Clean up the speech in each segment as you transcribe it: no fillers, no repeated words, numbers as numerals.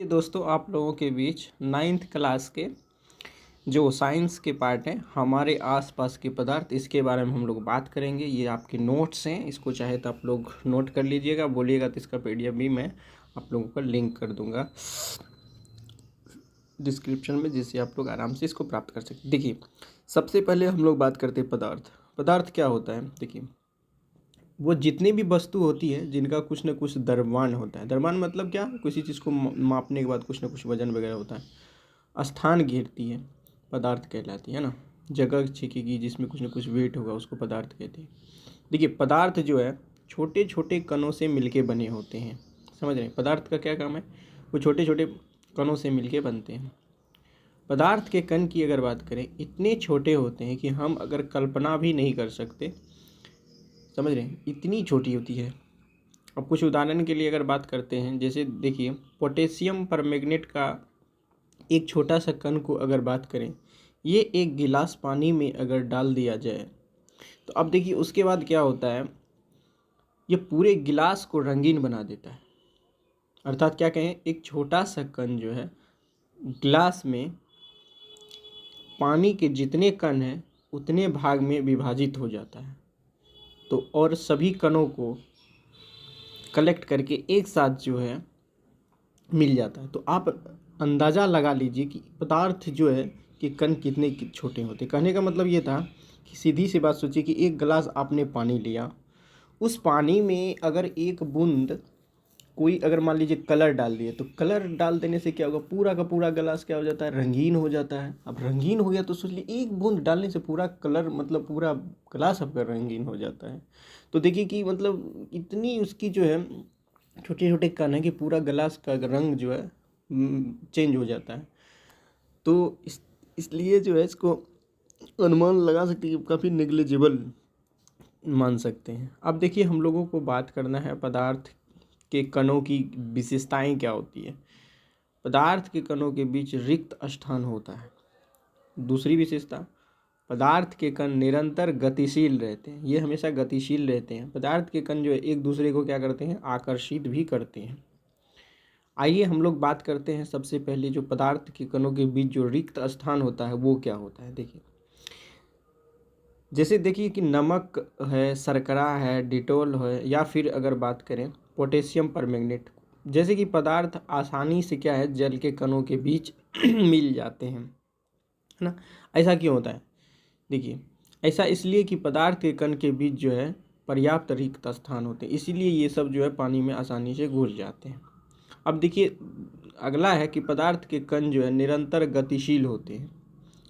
ये दोस्तों आप लोगों के बीच 9th क्लास के जो साइंस के पार्ट हैं हमारे आसपास के पदार्थ, इसके बारे में हम लोग बात करेंगे। ये आपके नोट्स हैं, इसको चाहे तो आप लोग नोट कर लीजिएगा, बोलिएगा तो इसका पीडीएफ भी मैं आप लोगों को लिंक कर दूंगा डिस्क्रिप्शन में, जिससे आप लोग आराम से इसको प्राप्त कर सकते। देखिए, सबसे पहले हम लोग बात करते हैं पदार्थ। पदार्थ क्या होता है? देखिए, वो जितनी भी वस्तु होती है जिनका कुछ ना कुछ द्रव्यमान होता है। द्रव्यमान मतलब क्या? किसी चीज़ को मापने के बाद कुछ ना कुछ वजन वगैरह होता है। स्थान घेरती है, पदार्थ कहलाती है ना। जगह छेकेगी जिसमें कुछ ना कुछ वेट होगा, उसको पदार्थ कहते हैं। देखिए, पदार्थ जो है छोटे छोटे कणों से मिलके बने होते हैं। समझ रहे हैं? पदार्थ का क्या काम है? वो छोटे छोटे कणों से मिलके बनते हैं। पदार्थ के कण की अगर बात करें, इतने छोटे होते हैं कि हम अगर कल्पना भी नहीं कर सकते। समझ रहे हैं? इतनी छोटी होती है। अब कुछ उदाहरण के लिए अगर बात करते हैं, जैसे देखिए, पोटेशियम परमैंगनेट का एक छोटा सा कण को अगर बात करें, ये एक गिलास पानी में अगर डाल दिया जाए तो अब देखिए उसके बाद क्या होता है, ये पूरे गिलास को रंगीन बना देता है। अर्थात क्या कहें, एक छोटा सा कण जो है गिलास में पानी के जितने कण हैं उतने भाग में विभाजित हो जाता है। तो और सभी कणों को कलेक्ट करके एक साथ जो है मिल जाता है। तो आप अंदाज़ा लगा लीजिए कि पदार्थ जो है कि कण कितने छोटे होते। कहने का मतलब ये था कि सीधी सी बात सोचिए कि एक गिलास आपने पानी लिया, उस पानी में अगर एक बूंद कोई अगर मान लीजिए कलर डाल दिए, तो कलर डाल देने से क्या होगा, पूरा का पूरा गिलास क्या हो जाता है, रंगीन हो जाता है। अब रंगीन हो गया तो सोच लीजिए एक बूंद डालने से पूरा कलर मतलब पूरा गिलास आपका रंगीन हो जाता है। तो देखिए कि मतलब इतनी उसकी जो है छोटे छोटे कण है कि पूरा गिलास का रंग जो है चेंज हो जाता है। तो इसलिए जो है इसको अनुमान लगा सकते हैं कि काफ़ी नेग्लिजिबल मान सकते हैं। अब देखिए, हम लोगों को बात करना है पदार्थ के कणों की विशेषताएं क्या होती है। पदार्थ के कणों के बीच रिक्त स्थान होता है। दूसरी विशेषता, पदार्थ के कण निरंतर गतिशील रहते हैं। ये हमेशा गतिशील रहते हैं। पदार्थ के कण जो है एक दूसरे को क्या करते हैं, आकर्षित भी करते हैं। आइए हम लोग बात करते हैं सबसे पहले जो पदार्थ के कणों के बीच जो रिक्त स्थान होता है वो क्या होता है। देखिए, जैसे देखिए कि नमक है, शर्करा है, डिटोल है, या फिर अगर बात करें पोटेशियम परमैंगनेट, जैसे कि पदार्थ आसानी से क्या है जल के कणों के बीच मिल जाते हैं, है ना। ऐसा क्यों होता है? देखिए, ऐसा इसलिए कि पदार्थ के कण के बीच जो है पर्याप्त रिक्त स्थान होते हैं, इसीलिए ये सब जो है पानी में आसानी से घुल जाते हैं। अब देखिए, अगला है कि पदार्थ के कण जो है निरंतर गतिशील होते हैं।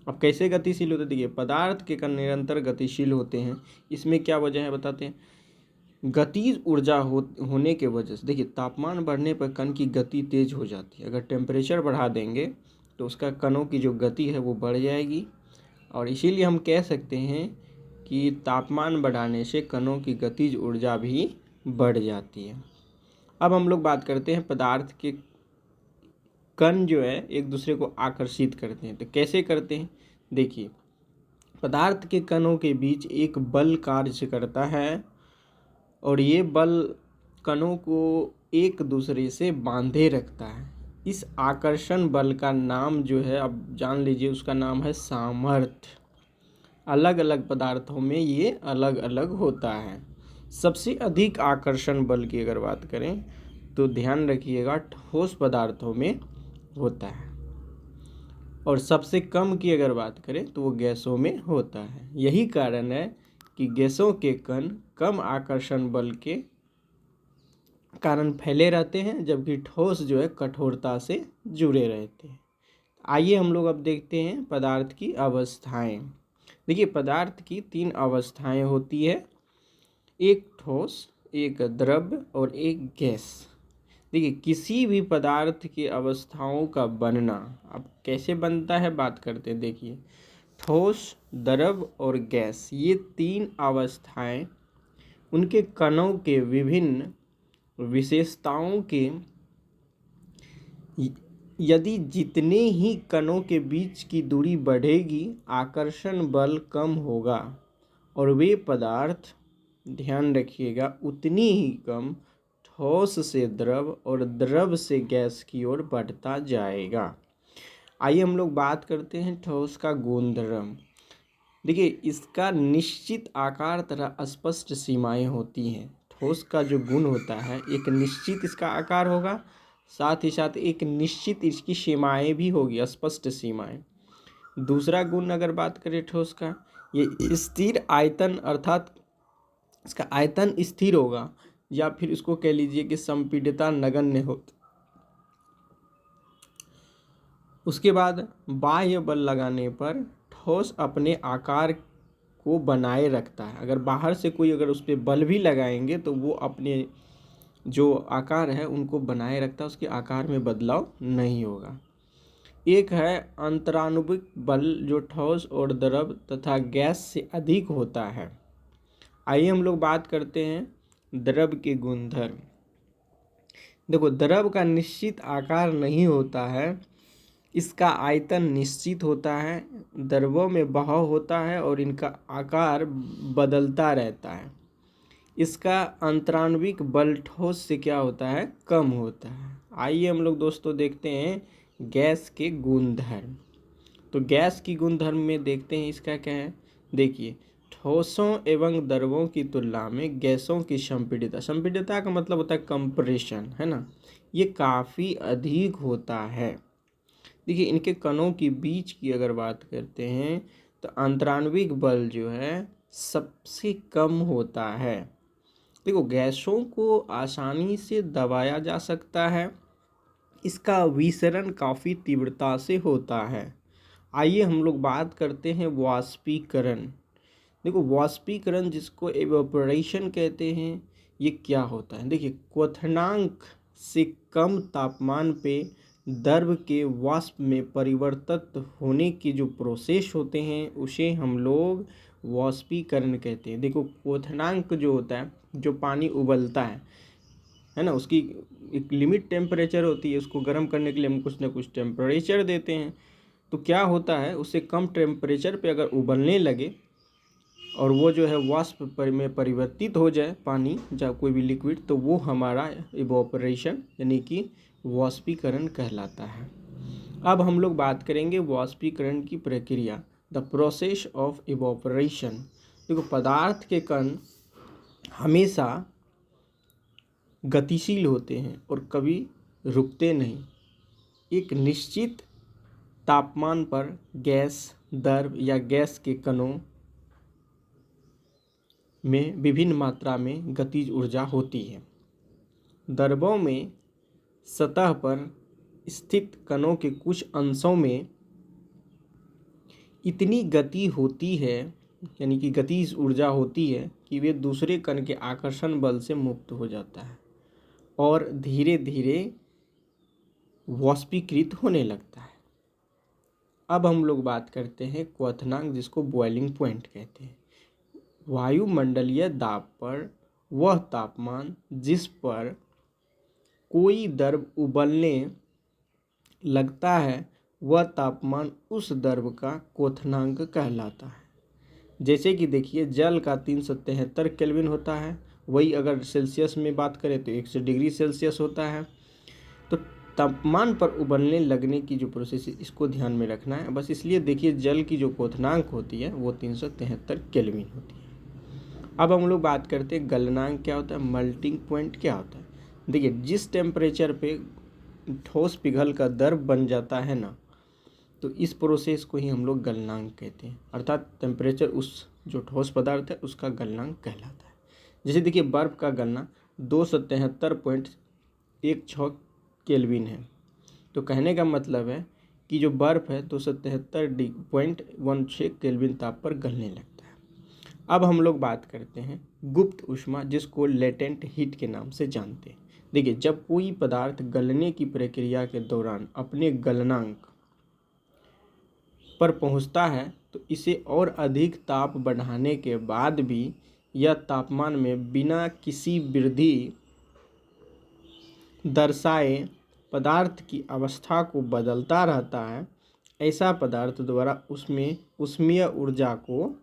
अब कैसे गतिशील होते हैं? देखिए, पदार्थ के कण निरंतर गतिशील होते हैं, इसमें क्या वजह है बताते हैं। गतिज ऊर्जा होने के वजह से, देखिए तापमान बढ़ने पर कण की गति तेज हो जाती है। अगर टेम्परेचर बढ़ा देंगे तो उसका कणों की जो गति है वो बढ़ जाएगी, और इसीलिए हम कह सकते हैं कि तापमान बढ़ाने से कणों की गतिज ऊर्जा भी बढ़ जाती है। अब हम लोग बात करते हैं पदार्थ के कण जो है एक दूसरे को आकर्षित करते हैं। तो कैसे करते हैं? देखिए, पदार्थ के कणों के बीच एक बल कार्य करता है, और ये बल कणों को एक दूसरे से बांधे रखता है। इस आकर्षण बल का नाम जो है, अब जान लीजिए, उसका नाम है सामर्थ्य। अलग अलग पदार्थों में ये अलग अलग होता है। सबसे अधिक आकर्षण बल की अगर बात करें तो ध्यान रखिएगा ठोस पदार्थों में होता है, और सबसे कम की अगर बात करें तो वो गैसों में होता है। यही कारण है कि गैसों के कण कम आकर्षण बल के कारण फैले रहते हैं, जबकि ठोस जो है कठोरता से जुड़े रहते हैं। आइए हम लोग अब देखते हैं पदार्थ की अवस्थाएं। देखिए, पदार्थ की 3 अवस्थाएं होती है, एक ठोस, एक द्रव और एक गैस। देखिए, किसी भी पदार्थ की अवस्थाओं का बनना अब कैसे बनता है बात करते हैं। देखिए, ठोस, द्रव और गैस, ये 3 अवस्थाएं उनके कणों के विभिन्न विशेषताओं के यदि जितने ही कणों के बीच की दूरी बढ़ेगी आकर्षण बल कम होगा, और वे पदार्थ, ध्यान रखिएगा, उतनी ही कम ठोस से द्रव और द्रव से गैस की ओर बढ़ता जाएगा। आइए हम लोग बात करते हैं ठोस का गुणधर्म। देखिए, इसका निश्चित आकार तथा स्पष्ट सीमाएं होती हैं। ठोस का जो गुण होता है, एक निश्चित इसका आकार होगा, साथ ही साथ एक निश्चित इसकी सीमाएं भी होगी, स्पष्ट सीमाएं। दूसरा गुण अगर बात करें ठोस का, ये स्थिर आयतन, अर्थात इसका आयतन स्थिर होगा, या फिर इसको कह लीजिए कि संपीड्यता नगण्य हो। उसके बाद बाह्य बल लगाने पर ठोस अपने आकार को बनाए रखता है। अगर बाहर से कोई अगर उस पर बल भी लगाएंगे तो वो अपने जो आकार है उनको बनाए रखता है, उसके आकार में बदलाव नहीं होगा। एक है अंतराणुविक बल, जो ठोस और द्रव तथा गैस से अधिक होता है। आइए हम लोग बात करते हैं द्रव के गुणधर्म। देखो, द्रव का निश्चित आकार नहीं होता है, इसका आयतन निश्चित होता है, द्रवों में बहाव होता है और इनका आकार बदलता रहता है। इसका अंतराण्विक बल ठोस से क्या होता है, कम होता है। आइए हम लोग दोस्तों देखते हैं गैस के गुणधर्म। तो गैस की गुणधर्म में देखते हैं इसका क्या है। देखिए, ठोसों एवं द्रवों की तुलना में गैसों की संपीड्यता, संपीड्यता का मतलब होता है कंप्रेशन, है ना, ये काफ़ी अधिक होता है। देखिए, इनके कणों के बीच की अगर बात करते हैं तो अंतराण्विक बल जो है सबसे कम होता है। देखो, गैसों को आसानी से दबाया जा सकता है, इसका विसरण काफ़ी तीव्रता से होता है। आइए हम लोग बात करते हैं वाष्पीकरण। देखो, वाष्पीकरण जिसको एवोपरेशन कहते हैं, ये क्या होता है। देखिए, क्वथनांक से कम तापमान पे द्रव के वाष्प में परिवर्तित होने की जो प्रोसेस होते हैं उसे हम लोग वाष्पीकरण कहते हैं। देखो, क्वथनांक जो होता है, जो पानी उबलता है ना, उसकी एक लिमिट टेम्परेचर होती है, उसको गर्म करने के लिए हम कुछ ना कुछ टेम्परेचर देते हैं। तो क्या होता है, उससे कम टेम्परेचर पे अगर उबलने लगे और वो जो है वाष्प में परिवर्तित हो जाए पानी या कोई भी लिक्विड, तो वो हमारा इवोपरेशन यानी कि वाष्पीकरण कहलाता है। अब हम लोग बात करेंगे वाष्पीकरण की प्रक्रिया, द प्रोसेस ऑफ इवोपरेशन। देखो, पदार्थ के कण हमेशा गतिशील होते हैं और कभी रुकते नहीं। एक निश्चित तापमान पर गैस, द्रव या गैस के कणों में विभिन्न मात्रा में गतिज ऊर्जा होती है। द्रवों में सतह पर स्थित कणों के कुछ अंशों में इतनी गति होती है, यानी कि गतिज ऊर्जा होती है कि वे दूसरे कण के आकर्षण बल से मुक्त हो जाता है और धीरे धीरे वाष्पीकृत होने लगता है। अब हम लोग बात करते हैं क्वथनांक, जिसको बॉइलिंग पॉइंट कहते हैं। वायुमंडलीय दाब पर वह तापमान जिस पर कोई द्रव उबलने लगता है, वह तापमान उस द्रव का क्वथनांक कहलाता है। जैसे कि देखिए, जल का 373 केल्विन होता है, वही अगर सेल्सियस में बात करें तो 100 डिग्री सेल्सियस होता है। तो तापमान पर उबलने लगने की जो प्रोसेस है, इसको ध्यान में रखना है बस। इसलिए देखिए, जल की जो क्वथनांक होती है वो 373 केल्विन होती है। अब हम लोग बात करते हैं गलनांक क्या होता है, मेल्टिंग पॉइंट क्या होता है। देखिए, जिस टेम्परेचर पे ठोस पिघल का द्रव बन जाता है ना, तो इस प्रोसेस को ही हम लोग गलनांक कहते हैं, अर्थात टेम्परेचर उस जो ठोस पदार्थ है उसका गलनांक कहलाता है। जैसे देखिए, बर्फ़ का गलनांक 273.16 केल्विन है। तो कहने का मतलब है कि जो बर्फ़ है 277.16 केल्विन ताप पर गलने लगता है। अब हम लोग बात करते हैं गुप्त ऊष्मा, जिसको लेटेंट हीट के नाम से जानते हैं। देखिए, जब कोई पदार्थ गलने की प्रक्रिया के दौरान अपने गलनांक पर पहुंचता है तो इसे और अधिक ताप बढ़ाने के बाद भी यह तापमान में बिना किसी वृद्धि दर्शाए पदार्थ की अवस्था को बदलता रहता है। ऐसा पदार्थ द्वारा उसमें ऊष्मीय ऊर्जा को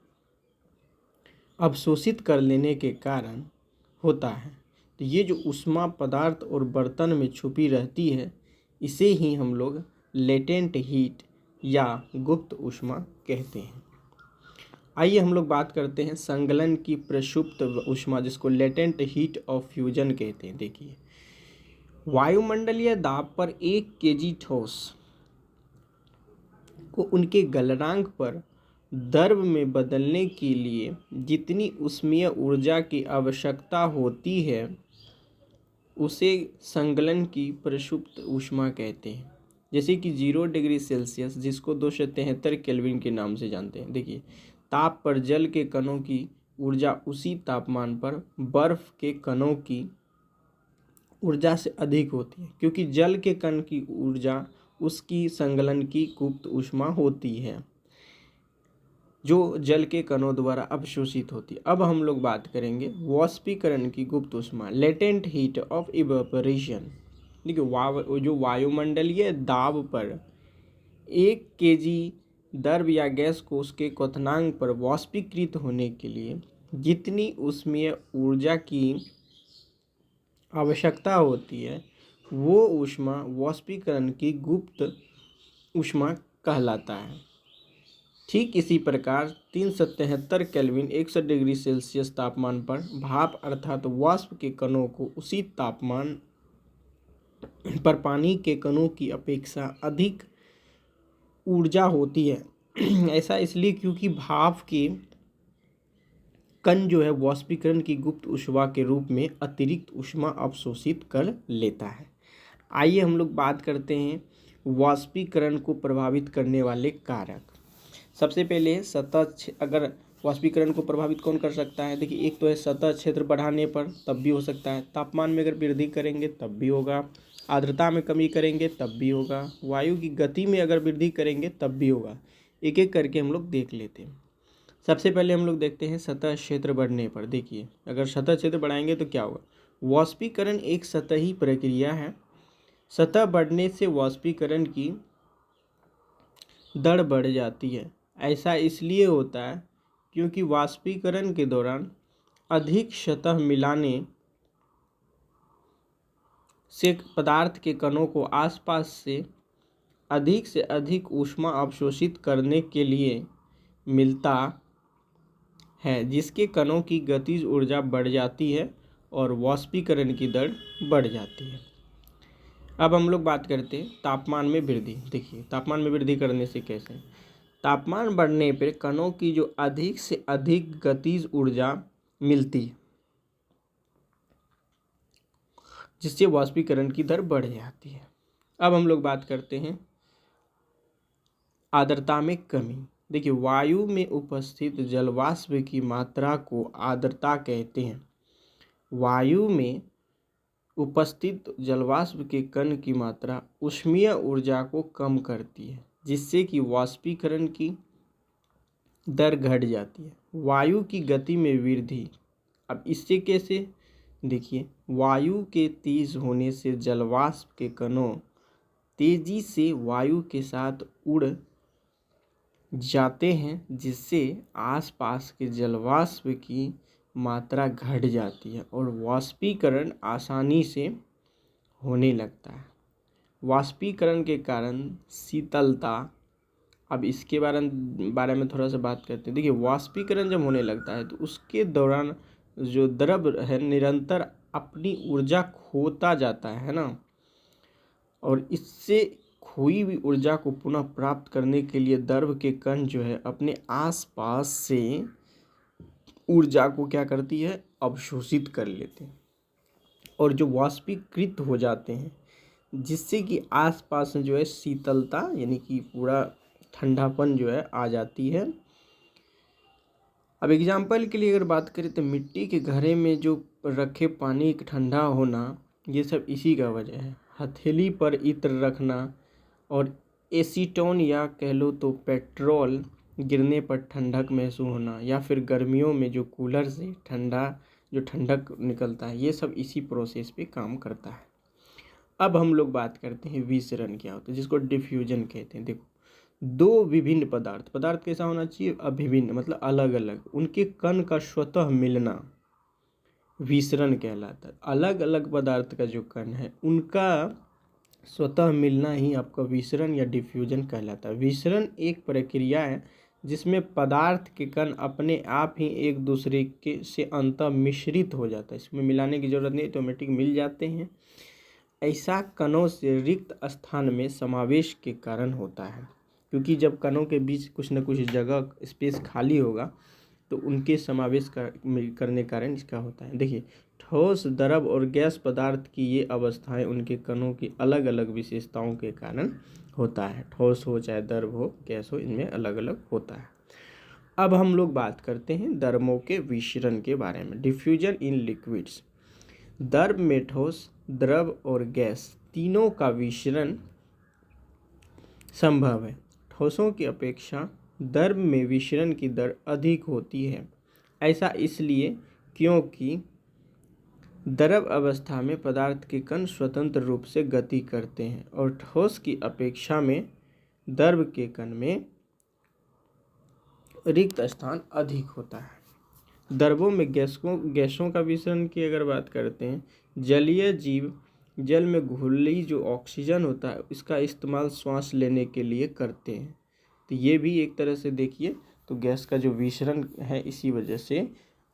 अवशोषित कर लेने के कारण होता है। तो ये जो ऊष्मा पदार्थ और बर्तन में छुपी रहती है, इसे ही हम लोग लेटेंट हीट या गुप्त ऊष्मा कहते हैं। आइए हम लोग बात करते हैं संगलन की प्रसुप्त ऊष्मा, जिसको लेटेंट हीट ऑफ फ्यूजन कहते हैं। देखिए, वायुमंडलीय दाब पर 1 केजी ठोस को उनके गलनांक पर द्रव में बदलने के लिए जितनी ऊष्मीय ऊर्जा की आवश्यकता होती है, उसे संगलन की प्रसुप्त ऊष्मा कहते हैं। जैसे कि 0 डिग्री सेल्सियस, जिसको 273 केल्विन के नाम से जानते हैं। देखिए, ताप पर जल के कणों की ऊर्जा उसी तापमान पर बर्फ के कणों की ऊर्जा से अधिक होती है, क्योंकि जल के कण की ऊर्जा उसकी संगलन की गुप्त ऊष्मा होती है, जो जल के कणों द्वारा अवशोषित होती है। अब हम लोग बात करेंगे वाष्पीकरण की गुप्त ऊष्मा, लेटेंट हीट ऑफ इवेपोरेशन। देखिए, जो वायुमंडलीय दाब पर 1 केजी द्रव या गैस को उसके क्वथनांक पर वाष्पीकृत होने के लिए जितनी ऊष्मीय ऊर्जा की आवश्यकता होती है, वो ऊष्मा वाष्पीकरण की गुप्त ऊष्मा कहलाता है। ठीक इसी प्रकार 373 केल्विन 100 डिग्री सेल्सियस तापमान पर भाप अर्थात वाष्प के कणों को उसी तापमान पर पानी के कणों की अपेक्षा अधिक ऊर्जा होती है। ऐसा इसलिए क्योंकि भाप के कण जो है वाष्पीकरण की गुप्त ऊष्मा के रूप में अतिरिक्त ऊष्मा अवशोषित कर लेता है। आइए हम लोग बात करते हैं वाष्पीकरण को प्रभावित करने वाले कारक। सबसे पहले अगर वाष्पीकरण को प्रभावित कौन कर सकता है? देखिए, एक तो है सतह क्षेत्र बढ़ाने पर, तब भी हो सकता है। तापमान में अगर वृद्धि करेंगे तब भी होगा। आर्द्रता में कमी करेंगे तब भी होगा। वायु की गति में अगर वृद्धि करेंगे तब भी होगा। एक एक करके हम लोग देख लेते हैं। सबसे पहले हम लोग देखते हैं सतह क्षेत्र बढ़ने पर। देखिए, अगर सतह क्षेत्र बढ़ाएंगे तो क्या होगा? वाष्पीकरण एक सतही प्रक्रिया है। सतह बढ़ने से वाष्पीकरण की दर बढ़ जाती है। ऐसा इसलिए होता है क्योंकि वाष्पीकरण के दौरान अधिक सतह मिलाने से पदार्थ के कणों को आसपास से अधिक ऊष्मा अवशोषित करने के लिए मिलता है, जिसके कणों की गतिज ऊर्जा बढ़ जाती है और वाष्पीकरण की दर बढ़ जाती है। अब हम लोग बात करते हैं तापमान में वृद्धि। देखिए, तापमान में वृद्धि करने से कैसे? तापमान बढ़ने पर कणों की जो अधिक से अधिक गतिज ऊर्जा मिलती है, जिससे वाष्पीकरण की दर बढ़ जाती है। अब हम लोग बात करते हैं आर्द्रता में कमी। देखिए, वायु में उपस्थित जलवाष्प की मात्रा को आर्द्रता कहते हैं। वायु में उपस्थित जलवाष्प के कण की मात्रा ऊष्मीय ऊर्जा को कम करती है, जिससे कि वाष्पीकरण की दर घट जाती है। वायु की गति में वृद्धि। अब इससे कैसे? देखिए, वायु के तेज होने से जलवाष्प के कणों तेजी से वायु के साथ उड़ जाते हैं, जिससे आसपास के जलवाष्प की मात्रा घट जाती है और वाष्पीकरण आसानी से होने लगता है। वाष्पीकरण के कारण शीतलता। अब इसके बारे में थोड़ा सा बात करते हैं। देखिए, वाष्पीकरण जब होने लगता है तो उसके दौरान जो द्रव है निरंतर अपनी ऊर्जा खोता जाता है ना, और इससे खोई हुई ऊर्जा को पुनः प्राप्त करने के लिए द्रव के कण जो है अपने आसपास से ऊर्जा को क्या करती है? अवशोषित कर लेते हैं और जो वाष्पीकृत हो जाते हैं, जिससे कि आसपास जो है शीतलता यानी कि पूरा ठंडापन जो है आ जाती है। अब एग्जाम्पल के लिए अगर बात करें तो मिट्टी के घड़े में जो रखे पानी ठंडा होना, ये सब इसी का वजह है। हथेली पर इत्र रखना और एसीटोन या कह लो तो पेट्रोल गिरने पर ठंडक महसूस होना, या फिर गर्मियों में जो कूलर से ठंडक निकलता है, ये सब इसी प्रोसेस पे काम करता है। अब हम लोग बात करते हैं विसरण क्या होता है, जिसको डिफ्यूजन कहते हैं। देखो, दो विभिन्न पदार्थ कैसा होना चाहिए? अभिन्न, मतलब अलग अलग, उनके कण का स्वतः मिलना विसरण कहलाता है। अलग अलग पदार्थ का जो कण है उनका स्वतः मिलना ही आपका विसरण या डिफ्यूजन कहलाता है। विसरण एक प्रक्रिया है जिसमें पदार्थ के कण अपने आप ही एक दूसरे के से अंतः मिश्रित हो जाता है, इसमें मिलाने की जरूरत नहीं, ऑटोमेटिक मिल जाते हैं। ऐसा कणों से रिक्त स्थान में समावेश के कारण होता है, क्योंकि जब कणों के बीच कुछ न कुछ जगह स्पेस खाली होगा तो उनके समावेश करने के कारण इसका होता है। देखिए, ठोस, द्रव और गैस पदार्थ की ये अवस्थाएं उनके कणों की अलग अलग विशेषताओं के कारण होता है। ठोस हो चाहे द्रव हो, गैस हो, इनमें अलग अलग होता है। अब हम लोग बात करते हैं द्रवों के विसरण के बारे में। Diffusion in liquids. द्रव में ठोस, द्रव और गैस तीनों का विसरण संभव है। ठोसों की अपेक्षा द्रव में विसरण की दर अधिक होती है। ऐसा इसलिए क्योंकि द्रव अवस्था में पदार्थ के कण स्वतंत्र रूप से गति करते हैं और ठोस की अपेक्षा में द्रव के कण में रिक्त स्थान अधिक होता है। द्रवों में गैसों का विसरण की अगर बात करते हैं, जलीय जीव जल में घुली जो ऑक्सीजन होता है इसका इस्तेमाल सांस लेने के लिए करते हैं। तो ये भी एक तरह से देखिए तो गैस का जो विसरण है, इसी वजह से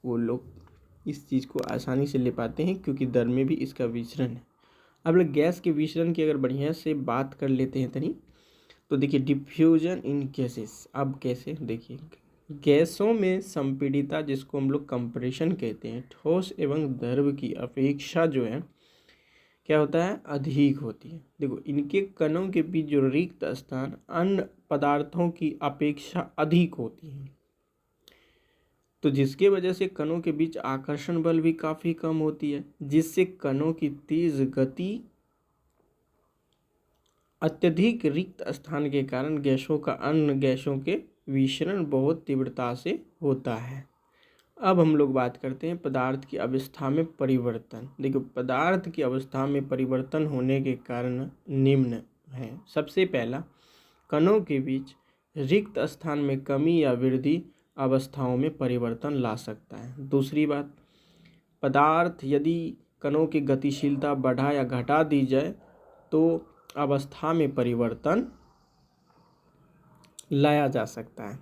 वो लोग इस चीज़ को आसानी से ले पाते हैं, क्योंकि द्रव में भी इसका विसरण है। अब लोग गैस के विसरण की अगर बढ़िया से बात कर लेते हैं तनी, तो देखिए डिफ्यूजन इन गैसेस। अब कैसे, देखिए गैसों में संपीड़ितता, जिसको हम लोग कंप्रेशन कहते हैं, ठोस एवं द्रव की अपेक्षा जो है क्या होता है, अधिक होती है। देखो, इनके कणों के बीच जो रिक्त स्थान अन्य पदार्थों की अपेक्षा अधिक होती है, तो जिसके वजह से कणों के बीच आकर्षण बल भी काफ़ी कम होती है, जिससे कणों की तेज गति अत्यधिक रिक्त स्थान के कारण गैसों का अन्य गैसों के विसरण बहुत तीव्रता से होता है। अब हम लोग बात करते हैं पदार्थ की अवस्था में परिवर्तन। देखो, पदार्थ की अवस्था में परिवर्तन होने के कारण निम्न है। सबसे पहला, कणों के बीच रिक्त स्थान में कमी या वृद्धि अवस्थाओं में परिवर्तन ला सकता है। दूसरी बात, पदार्थ यदि कणों की गतिशीलता बढ़ा या घटा दी जाए तो अवस्था में परिवर्तन लाया जा सकता है।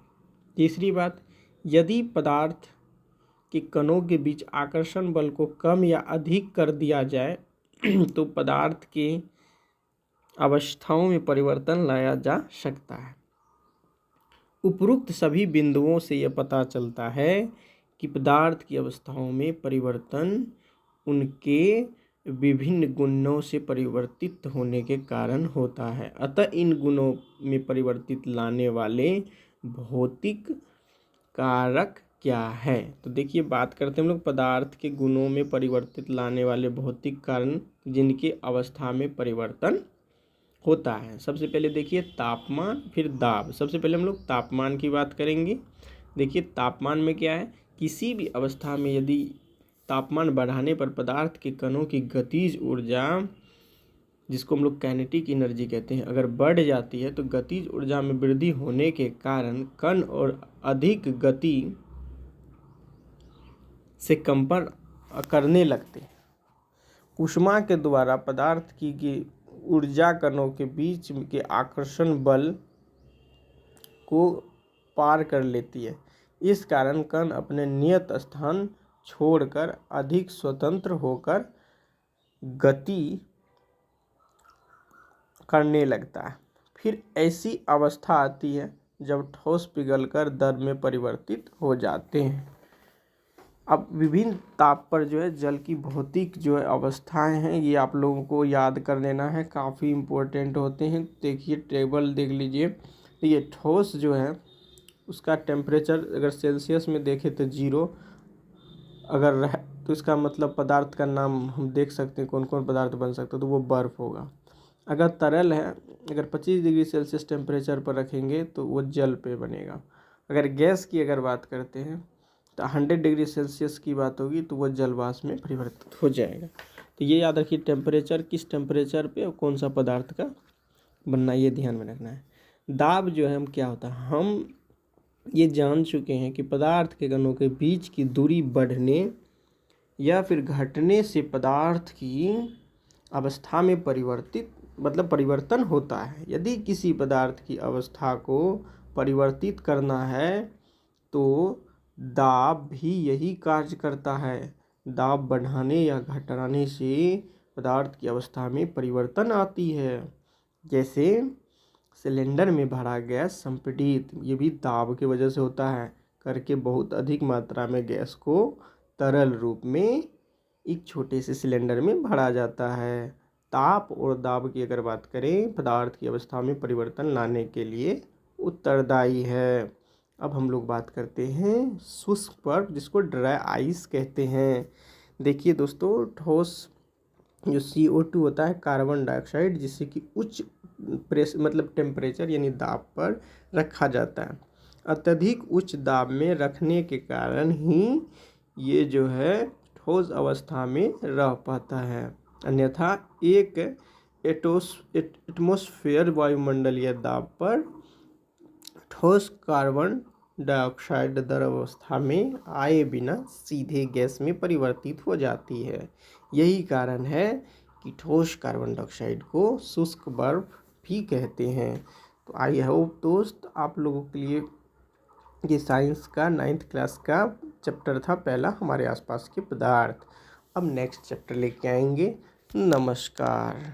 तीसरी बात, यदि पदार्थ के कणों के बीच आकर्षण बल को कम या अधिक कर दिया जाए तो पदार्थ के अवस्थाओं में परिवर्तन लाया जा सकता है। उपरोक्त सभी बिंदुओं से यह पता चलता है कि पदार्थ की अवस्थाओं में परिवर्तन उनके विभिन्न गुणों से परिवर्तित होने के कारण होता है। अतः इन गुणों में परिवर्तित लाने वाले भौतिक कारक क्या है। तो देखिए, बात करते हैं हम लोग पदार्थ के गुणों में परिवर्तित लाने वाले भौतिक कारण जिनके अवस्था में परिवर्तन होता है। सबसे पहले देखिए तापमान, फिर दाब। सबसे पहले हम लोग तापमान की बात करेंगे। देखिए, तापमान में क्या है, किसी भी अवस्था में यदि तापमान बढ़ाने पर पदार्थ के कणों की गतिज ऊर्जा, जिसको हम लोग काइनेटिक एनर्जी कहते हैं, अगर बढ़ जाती है तो गतिज ऊर्जा में वृद्धि होने के कारण कण और अधिक गति से कंपन करने लगते हैं। ऊष्मा के द्वारा पदार्थ की ऊर्जा कणों के बीच के आकर्षण बल को पार कर लेती है। इस कारण कण अपने नियत स्थान छोड़कर अधिक स्वतंत्र होकर गति करने लगता है। फिर ऐसी अवस्था आती है जब ठोस पिघलकर द्रव में परिवर्तित हो जाते हैं। अब विभिन्न ताप पर जो है जल की भौतिक जो है अवस्थाएं हैं, ये आप लोगों को याद कर लेना है, काफ़ी इम्पोर्टेंट होते हैं। देखिए टेबल देख लीजिए, तो ये ठोस जो है उसका टेम्परेचर अगर सेल्सियस में देखें तो 0 अगर रह तो इसका मतलब पदार्थ का नाम हम देख सकते हैं कौन कौन पदार्थ बन सकता है, तो वो बर्फ़ होगा। अगर तरल है, अगर 25 डिग्री सेल्सियस टेम्परेचर पर रखेंगे तो वो जल पे बनेगा। अगर गैस की अगर बात करते हैं तो 100 डिग्री सेल्सियस की बात होगी तो वो जलवाष्प में परिवर्तित हो जाएगा। तो ये याद रखिए, टेम्परेचर किस टेम्परेचर पे कौन सा पदार्थ का बनना, ये ध्यान में रखना है। दाब जो है हम क्या होता है, हम ये जान चुके हैं कि पदार्थ के कणों के बीच की दूरी बढ़ने या फिर घटने से पदार्थ की अवस्था में परिवर्तन होता है। यदि किसी पदार्थ की अवस्था को परिवर्तित करना है तो दाब भी यही कार्य करता है। दाब बढ़ाने या घटाने से पदार्थ की अवस्था में परिवर्तन आती है। जैसे सिलेंडर में भरा गैस संपीड़ित, ये भी दाब की वजह से होता है, करके बहुत अधिक मात्रा में गैस को तरल रूप में एक छोटे से सिलेंडर में भरा जाता है। ताप और दाब की अगर बात करें, पदार्थ की अवस्था में परिवर्तन लाने के लिए उत्तरदायी है। अब हम लोग बात करते हैं शुष्क बर्फ, जिसको ड्राई आइस कहते हैं। देखिए दोस्तों, ठोस जो CO2 होता है, कार्बन डाइऑक्साइड, जिससे कि उच्च टेम्परेचर यानी दाब पर रखा जाता है। अत्यधिक उच्च दाब में रखने के कारण ही ये जो है ठोस अवस्था में रह पाता है। अन्यथा एक एटमॉस्फेयर वायुमंडलीय दाब पर ठोस कार्बन डाइऑक्साइड द्रव अवस्था में आए बिना सीधे गैस में परिवर्तित हो जाती है। यही कारण है कि ठोस कार्बन डाइऑक्साइड को शुष्क बर्फ भी कहते हैं। तो आई होप दोस्त, आप लोगों के लिए ये साइंस का 9th क्लास का चैप्टर था पहला, हमारे आसपास के पदार्थ। अब नेक्स्ट चैप्टर लेके आएंगे। नमस्कार।